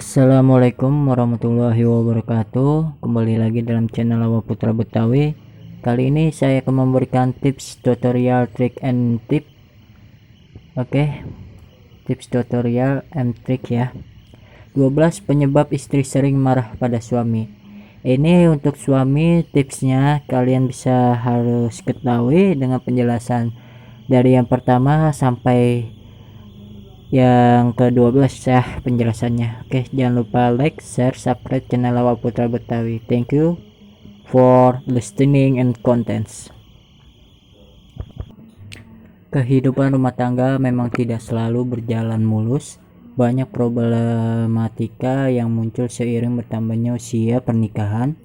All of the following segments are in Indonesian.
Assalamualaikum warahmatullahi wabarakatuh. Kembali lagi dalam channel Awa Putra Betawi. Kali ini saya akan memberikan tips tutorial trick and tip. Oke, tips tutorial and trick ya. 12 penyebab istri sering marah pada suami. Ini untuk suami, tipsnya kalian harus ketahui dengan penjelasan dari yang pertama sampai yang ke-12 ya penjelasannya. Oke, jangan lupa like, share, subscribe channel Awa Putra Betawi. Thank you for listening and contents. Kehidupan rumah tangga memang tidak selalu berjalan mulus. Banyak problematika yang muncul seiring bertambahnya usia pernikahan.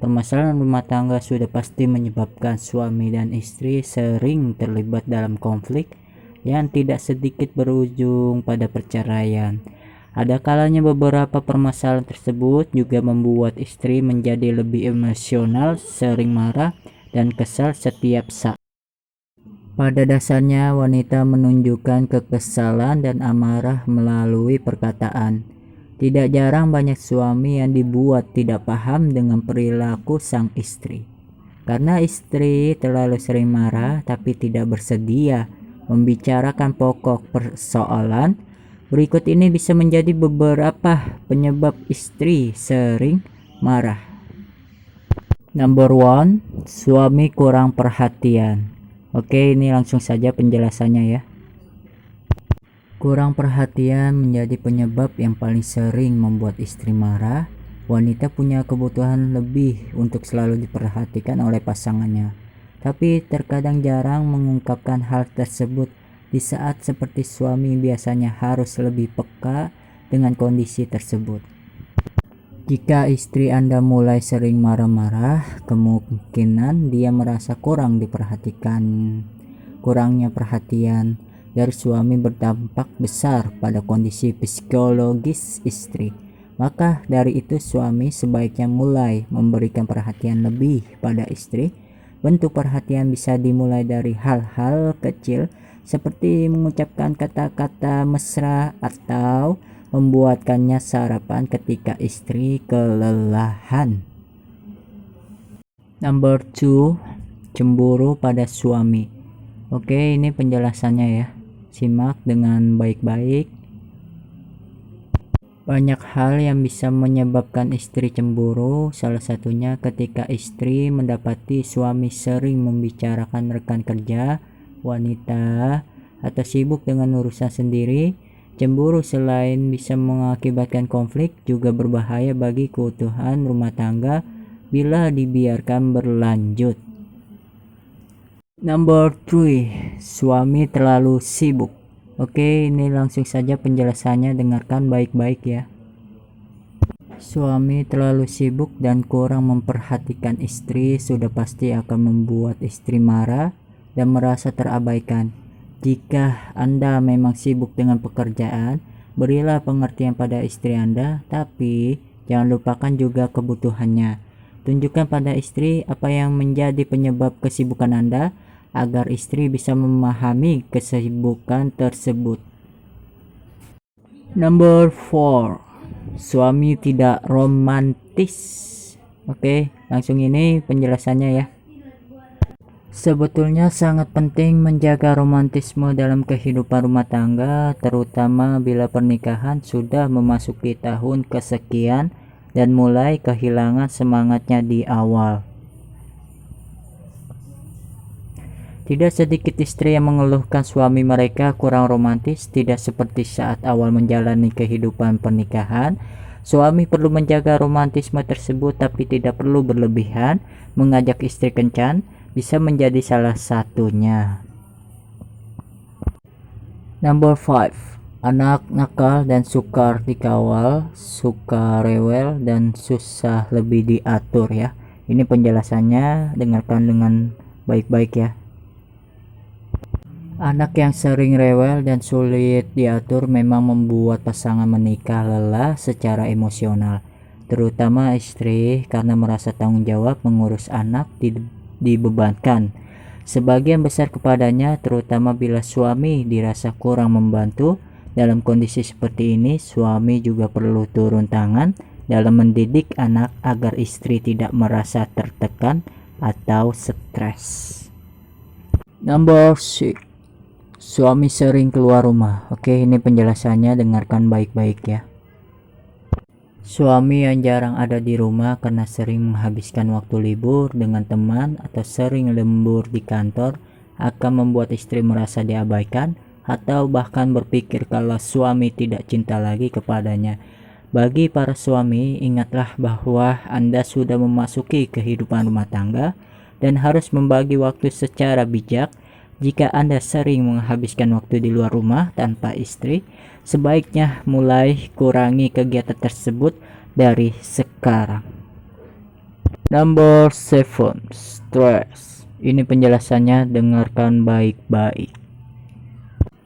Permasalahan rumah tangga sudah pasti menyebabkan suami dan istri sering terlibat dalam konflik yang tidak sedikit berujung pada perceraian. Ada kalanya beberapa permasalahan tersebut juga membuat istri menjadi lebih emosional, sering marah dan kesal setiap saat. Pada dasarnya, wanita menunjukkan kekesalan dan amarah melalui perkataan. Tidak jarang banyak suami yang dibuat tidak paham dengan perilaku sang istri. Karena istri terlalu sering marah tapi tidak bersedia membicarakan pokok persoalan, berikut ini bisa menjadi beberapa penyebab istri sering marah. Number 1, suami kurang perhatian. Oke, ini langsung saja penjelasannya ya. Kurang perhatian menjadi penyebab yang paling sering membuat istri marah. Wanita punya kebutuhan lebih untuk selalu diperhatikan oleh pasangannya, tapi terkadang jarang mengungkapkan hal tersebut. Di saat seperti suami biasanya harus lebih peka dengan kondisi tersebut. Jika istri Anda mulai sering marah-marah, kemungkinan dia merasa kurang diperhatikan. Kurangnya perhatian dari suami berdampak besar pada kondisi psikologis istri. Maka dari itu suami sebaiknya mulai memberikan perhatian lebih pada istri. Bentuk perhatian bisa dimulai dari hal-hal kecil seperti mengucapkan kata-kata mesra atau membuatkannya sarapan ketika istri kelelahan. Number 2, cemburu pada suami. Oke, ini penjelasannya ya. Simak dengan baik-baik. Banyak hal yang bisa menyebabkan istri cemburu, salah satunya ketika istri mendapati suami sering membicarakan rekan kerja, wanita, atau sibuk dengan urusan sendiri. Cemburu selain bisa mengakibatkan konflik, juga berbahaya bagi keutuhan rumah tangga bila dibiarkan berlanjut. Number 3, suami terlalu sibuk. Oke, ini langsung saja penjelasannya, dengarkan baik-baik ya. Suami terlalu sibuk dan kurang memperhatikan istri sudah pasti akan membuat istri marah dan merasa terabaikan. Jika Anda memang sibuk dengan pekerjaan, berilah pengertian pada istri Anda, tapi jangan lupakan juga kebutuhannya. Tunjukkan pada istri apa yang menjadi penyebab kesibukan Anda, agar istri bisa memahami kesibukan tersebut. Number 4, suami tidak romantis. Oke, langsung ini penjelasannya ya. Sebetulnya sangat penting menjaga romantisme dalam kehidupan rumah tangga, terutama bila pernikahan sudah memasuki tahun kesekian dan mulai kehilangan semangatnya di awal. Tidak sedikit istri yang mengeluhkan suami mereka kurang romantis, tidak seperti saat awal menjalani kehidupan pernikahan. Suami perlu menjaga romantisme tersebut, tapi tidak perlu berlebihan. Mengajak istri kencan bisa menjadi salah satunya. Number 5, anak nakal dan sukar dikawal, suka rewel dan susah lebih diatur ya. Ini penjelasannya, dengarkan dengan baik-baik ya. Anak yang sering rewel dan sulit diatur memang membuat pasangan menikah lelah secara emosional, terutama istri karena merasa tanggung jawab mengurus anak dibebankan sebagian besar kepadanya, terutama bila suami dirasa kurang membantu. Dalam kondisi seperti ini, suami juga perlu turun tangan dalam mendidik anak agar istri tidak merasa tertekan atau stres. Number 6. Suami sering keluar rumah. Oke, ini penjelasannya, dengarkan baik-baik ya. Suami yang jarang ada di rumah karena sering menghabiskan waktu libur dengan teman atau sering lembur di kantor akan membuat istri merasa diabaikan atau bahkan berpikir kalau suami tidak cinta lagi kepadanya. Bagi para suami, ingatlah bahwa Anda sudah memasuki kehidupan rumah tangga dan harus membagi waktu secara bijak. Jika Anda sering menghabiskan waktu di luar rumah tanpa istri, sebaiknya mulai kurangi kegiatan tersebut dari sekarang. Number 7. Stress. Ini penjelasannya, dengarkan baik-baik.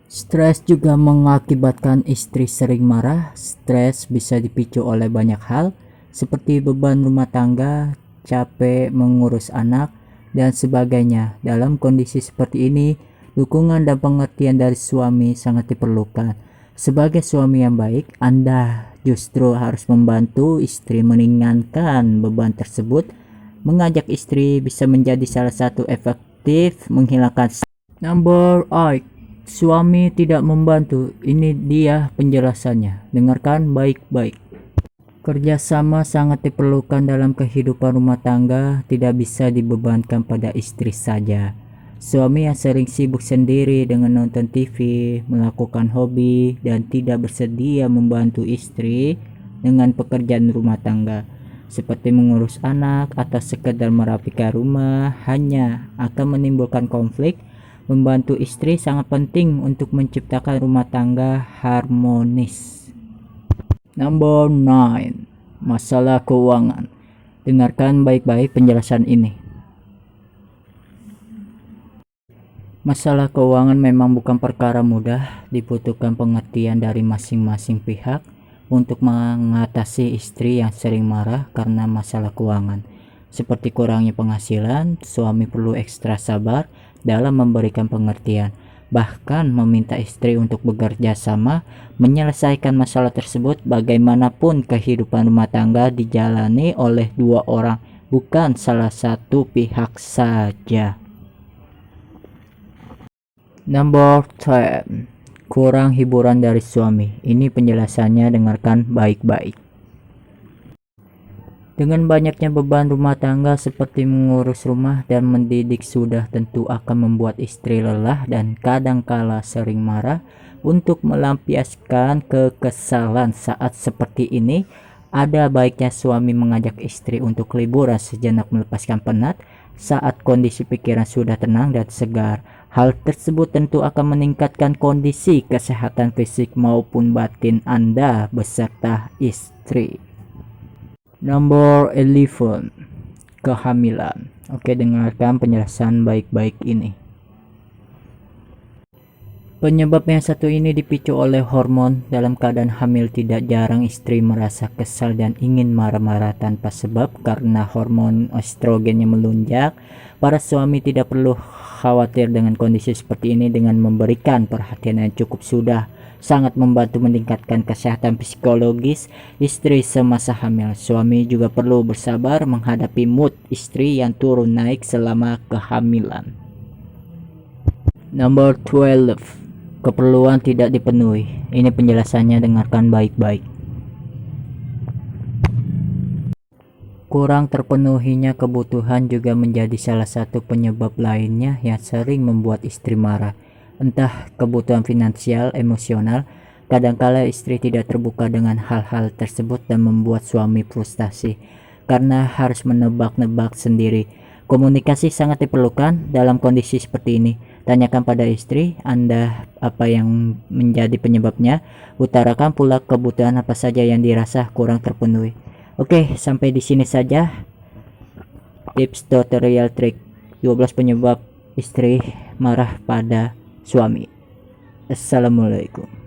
Stres juga mengakibatkan istri sering marah. Stres bisa dipicu oleh banyak hal, seperti beban rumah tangga, capek mengurus anak, dan sebagainya. Dalam kondisi seperti ini, dukungan dan pengertian dari suami sangat diperlukan. Sebagai suami yang baik, Anda justru harus membantu istri meringankan beban tersebut. Mengajak istri bisa menjadi salah satu efektif menghilangkan. Number 8. Suami tidak membantu. Ini dia penjelasannya. Dengarkan baik-baik. Kerjasama sangat diperlukan dalam kehidupan rumah tangga, tidak bisa dibebankan pada istri saja. Suami yang sering sibuk sendiri dengan nonton TV, melakukan hobi, dan tidak bersedia membantu istri dengan pekerjaan rumah tangga, seperti mengurus anak atau sekedar merapikan rumah, hanya akan menimbulkan konflik. Membantu istri sangat penting untuk menciptakan rumah tangga harmonis. Number 9. Masalah keuangan. Dengarkan baik-baik penjelasan ini. Masalah keuangan memang bukan perkara mudah, dibutuhkan pengertian dari masing-masing pihak untuk mengatasi istri yang sering marah karena masalah keuangan. Seperti kurangnya penghasilan, suami perlu ekstra sabar dalam memberikan pengertian, bahkan meminta istri untuk bekerja sama menyelesaikan masalah tersebut. Bagaimanapun kehidupan rumah tangga dijalani oleh dua orang, bukan salah satu pihak saja. Number 10. Kurang hiburan dari suami. Ini penjelasannya, dengarkan baik-baik. Dengan banyaknya beban rumah tangga seperti mengurus rumah dan mendidik sudah tentu akan membuat istri lelah dan kadangkala sering marah. Untuk melampiaskan kekesalan saat seperti ini, ada baiknya suami mengajak istri untuk liburan sejenak melepaskan penat saat kondisi pikiran sudah tenang dan segar. Hal tersebut tentu akan meningkatkan kondisi kesehatan fisik maupun batin Anda beserta istri. Number 11. Kehamilan. Oke, dengarkan penjelasan baik-baik ini. Penyebab yang satu ini dipicu oleh hormon. Dalam keadaan hamil, tidak jarang istri merasa kesal dan ingin marah-marah tanpa sebab karena hormon estrogennya melonjak. Para suami tidak perlu khawatir dengan kondisi seperti ini. Dengan memberikan perhatian yang cukup sudah sangat membantu meningkatkan kesehatan psikologis istri semasa hamil. Suami juga perlu bersabar menghadapi mood istri yang turun naik selama kehamilan. Number 12. Keperluan tidak dipenuhi. Ini penjelasannya, dengarkan baik-baik. Kurang terpenuhinya kebutuhan juga menjadi salah satu penyebab lainnya yang sering membuat istri marah. Entah kebutuhan finansial, emosional, kadangkala istri tidak terbuka dengan hal-hal tersebut dan membuat suami frustasi karena harus menebak-nebak sendiri. Komunikasi sangat diperlukan dalam kondisi seperti ini. Tanyakan pada istri Anda apa yang menjadi penyebabnya. Utarakan pula kebutuhan apa saja yang dirasa kurang terpenuhi. Oke, sampai di sini saja tips tutorial trik 12 penyebab istri marah pada suami. Assalamualaikum.